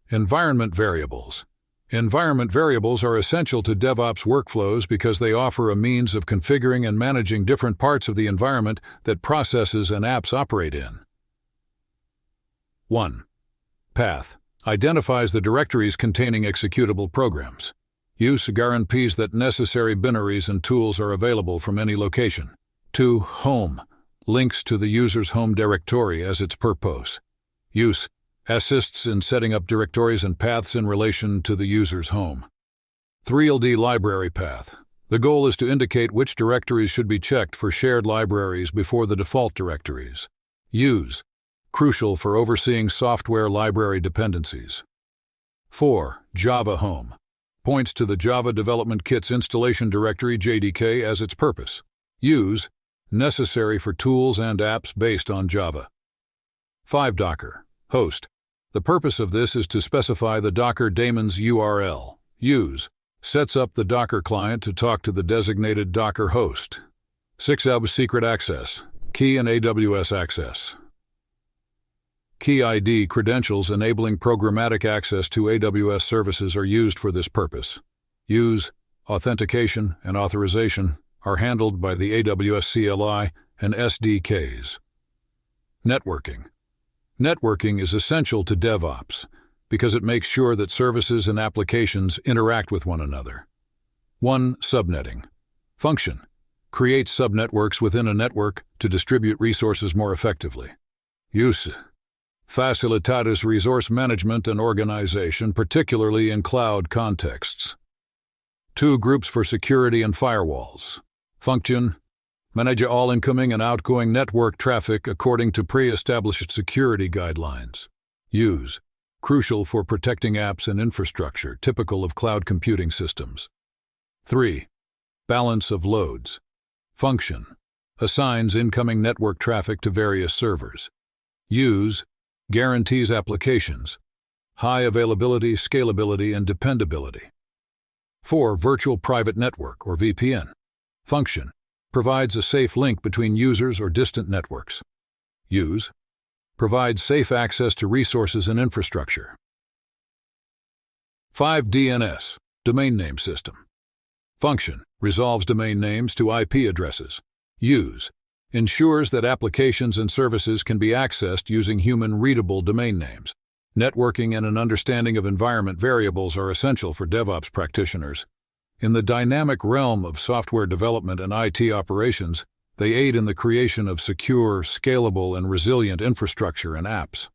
Environment variables. Environment variables are essential to DevOps workflows because they offer a means of configuring and managing different parts of the environment that processes and apps operate in. 1. Path. Identifies the directories containing executable programs. Use guarantees that necessary binaries and tools are available from any location. 2. Home. Links to the user's home directory as its purpose. Use. Assists in setting up directories and paths in relation to the user's home. 3. Library path. The goal is to indicate which directories should be checked for shared libraries before the default directories. Use. Crucial for overseeing software library dependencies. 4. Java Home. Points to the Java Development Kit's installation directory JDK as its purpose. Use. Necessary for tools and apps based on Java. 5. Docker. Host. The purpose of this is to specify the Docker daemon's URL. Use. Sets up the Docker client to talk to the designated Docker host. 6. Secret access. Key and AWS access. Key ID credentials enabling programmatic access to AWS services are used for this purpose. Use. Authentication and authorization are handled by the AWS CLI and SDKs. Networking. Networking is essential to DevOps because it makes sure that services and applications interact with one another. 1. Subnetting. Function. Creates subnetworks within a network to distribute resources more effectively. Use. Facilitates resource management and organization, particularly in cloud contexts. 2. Groups for security and firewalls. Function. Manage all incoming and outgoing network traffic according to pre-established security guidelines. Use. Crucial for protecting apps and infrastructure, typical of cloud computing systems. 3. Balance of loads. Function. Assigns incoming network traffic to various servers. Use. Guarantees applications. High availability, scalability, and dependability. 4. Virtual private network, or VPN. Function. Provides a safe link between users or distant networks. Use. Provides safe access to resources and infrastructure. 5. DNS, Domain Name System. Function. Resolves domain names to IP addresses. Use. Ensures that applications and services can be accessed using human-readable domain names. Networking and an understanding of environment variables are essential for DevOps practitioners. In the dynamic realm of software development and IT operations, they aid in the creation of secure, scalable, and resilient infrastructure and apps.